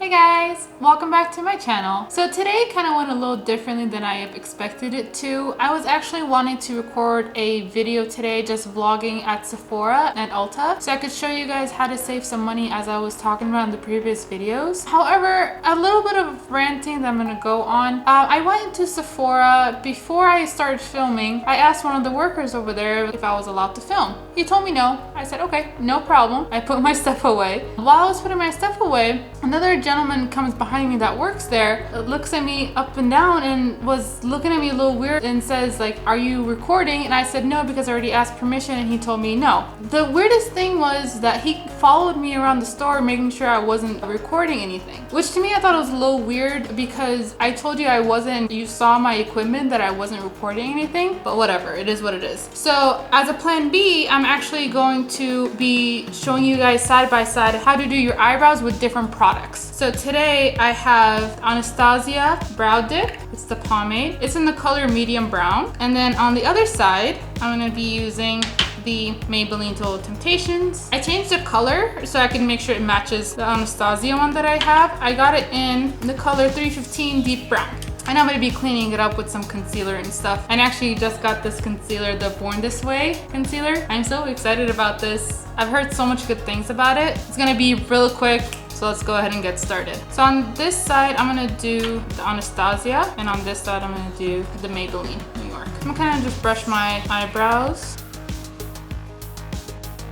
Hey guys, welcome back to my channel. So today kind of went a little differently than I expected it to. I was actually wanting to record a video today just vlogging at Sephora and Ulta so I could show you guys how to save some money as I was talking about in the previous videos. However, a little bit of ranting that I'm going to go on. I went into Sephora. Before I started filming, I asked one of the workers over there if I was allowed to film. He told me no. I said, okay, no problem. I put my stuff away. While I was putting my stuff away, another gentleman comes behind me that works there, looks at me up and down and was looking at me a little weird and says like, are you recording? And I said no, because I already asked permission, and he told me no. The weirdest thing was that he followed me around the store making sure I wasn't recording anything, which to me I thought it was a little weird because I told you I wasn't. You saw my equipment that I wasn't recording anything, but whatever, it is what it is. So as a plan B, I'm actually going to be showing you guys side by side how to do your eyebrows with different products. So today I have Anastasia Brow Dip. It's the pomade. It's in the color medium brown. And then on the other side, I'm gonna be using the Maybelline Total Temptations. I changed the color so I can make sure it matches the Anastasia one that I have. I got it in the color 315 Deep Brown. And I'm gonna be cleaning it up with some concealer and stuff. And actually just got this concealer, the Born This Way concealer. I'm so excited about this. I've heard so much good things about it. It's gonna be real quick, so let's go ahead and get started. So on this side, I'm gonna do the Anastasia, and on this side, I'm gonna do the Maybelline New York. I'm gonna kind of just brush my eyebrows.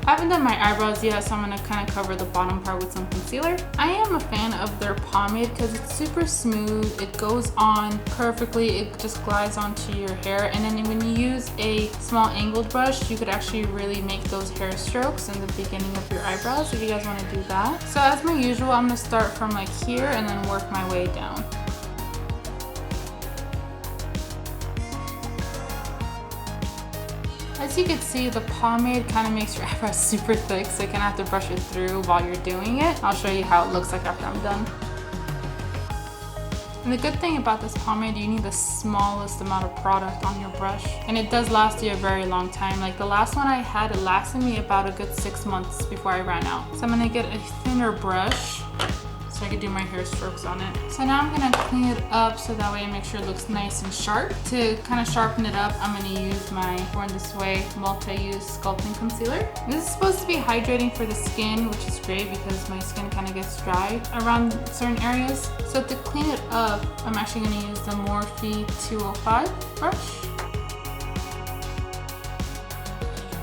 I haven't done my eyebrows yet, so I'm gonna kind of cover the bottom part with some concealer. I am a fan of their pomade because it's super smooth. It goes on perfectly. It just glides onto your hair. And then when you use a small angled brush, you could actually really make those hair strokes in the beginning of your eyebrows if you guys want to do that. So as my usual, I'm gonna start from like here and then work my way down. As you can see, the pomade kind of makes your eyebrows super thick, so you kind of have to brush it through while you're doing it. I'll show you how it looks like after I'm done. And the good thing about this pomade, you need the smallest amount of product on your brush. And it does last you a very long time. Like the last one I had, it lasted me about a good 6 months before I ran out. So I'm gonna get a thinner brush so I can do my hair strokes on it. So now I'm gonna clean it up so that way I make sure it looks nice and sharp. To kind of sharpen it up, I'm gonna use my Born This Way multi-use sculpting concealer. This is supposed to be hydrating for the skin, which is great because my skin kind of gets dry around certain areas. So to clean it up, I'm actually gonna use the Morphe 205 brush.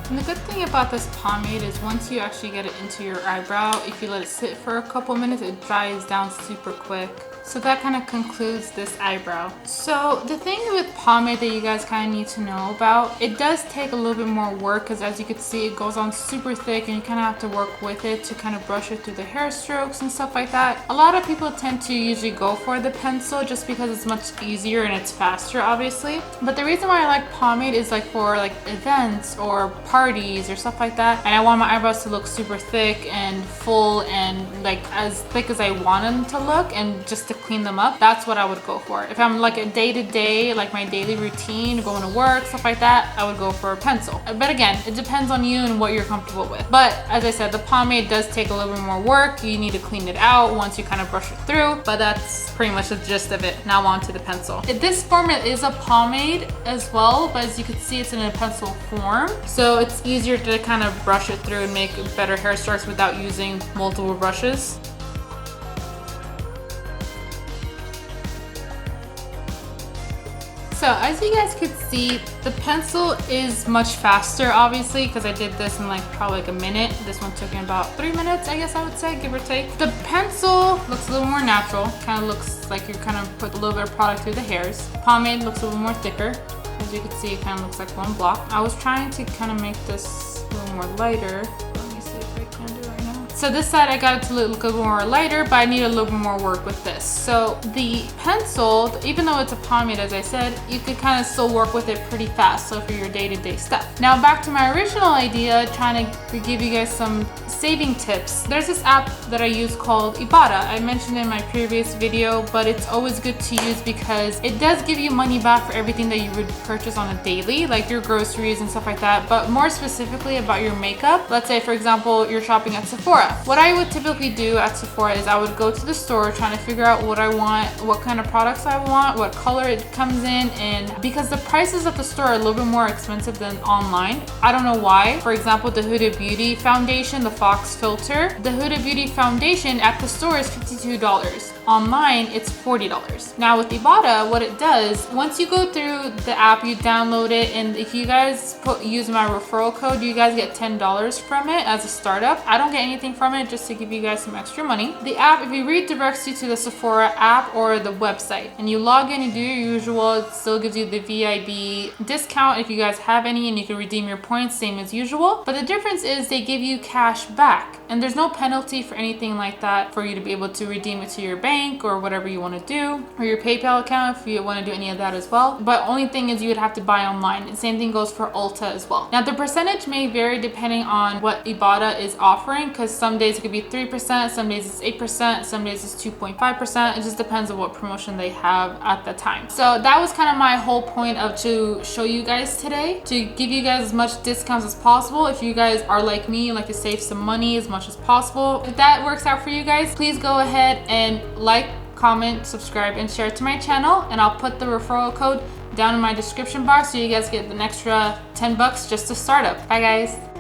And the good thing about this pomade is once you actually get it into your eyebrow, if you let it sit for a couple minutes, it dries down super quick. So that kind of concludes this eyebrow. So the thing with pomade that you guys kind of need to know about, it does take a little bit more work because as you can see, it goes on super thick and you kind of have to work with it to kind of brush it through the hair strokes and stuff like that. A lot of people tend to usually go for the pencil just because it's much easier and it's faster, obviously. But the reason why I like pomade is like for like events or parties or stuff like that. And I want my eyebrows to look super thick and full and like as thick as I want them to look, and just to clean them up, that's what I would go for. If I'm like a day-to-day, like my daily routine, going to work, stuff like that, I would go for a pencil. But again, it depends on you and what you're comfortable with. But as I said, the pomade does take a little bit more work. You need to clean it out once you kind of brush it through, but that's pretty much the gist of it. Now on to the pencil. This format is a pomade as well, but as you can see, it's in a pencil form. So it's easier to kind of brush it through and make better hair strokes without using multiple brushes. So as you guys could see, the pencil is much faster, obviously, because I did this in like probably like a minute. This one took me about 3 minutes, I guess I would say, give or take. The pencil looks a little more natural. Kind of looks like you kind of put a little bit of product through the hairs. Pomade looks a little more thicker. As you can see, it kind of looks like one block. I was trying to kind of make this a little more lighter. Let me see if I can do it right now. So this side I got it to look a little more lighter, but I need a little bit more work with this. So the pencil, even though it's a pomade, as I said, you could kind of still work with it pretty fast. So for your day-to-day stuff. Now back to my original idea, trying to give you guys some saving tips. There's this app that I use called Ibotta. I mentioned it in my previous video, but it's always good to use because it does give you money back for everything that you would purchase on a daily, like your groceries and stuff like that. But more specifically about your makeup, let's say for example, you're shopping at Sephora. Sephora. What I would typically do at Sephora is I would go to the store trying to figure out what I want, what kind of products I want, what color it comes in, and because the prices at the store are a little bit more expensive than online. I don't know why. For example, the Huda Beauty foundation, the Fox filter, the Huda Beauty foundation at the store is $52. Online, it's $40. Now with Ibotta, what it does, once you go through the app, you download it, and if you guys use my referral code, you guys get $10 from it as a startup. I don't get anything from it, just to give you guys some extra money. The app, if you redirects you to the Sephora app or the website, and you log in and do your usual, it still gives you the VIB discount if you guys have any, and you can redeem your points same as usual. But the difference is they give you cash back, and there's no penalty for anything like that for you to be able to redeem it to your bank or whatever you want to do, or your PayPal account if you want to do any of that as well. But only thing is you would have to buy online, and same thing goes for Ulta as well. Now the percentage may vary depending on what Ibotta is offering, because some days it could be 3%, some days it's 8%, some days it's 2.5%. It just depends on what promotion they have at the time. So that was kind of my whole point of to show you guys today, to give you guys as much discounts as possible. If you guys are like me, you like to save some money as much as possible. If that works out for you guys, please go ahead and like, comment, subscribe, and share to my channel, and I'll put the referral code down in my description box so you guys get an extra $10 just to start up. Bye guys.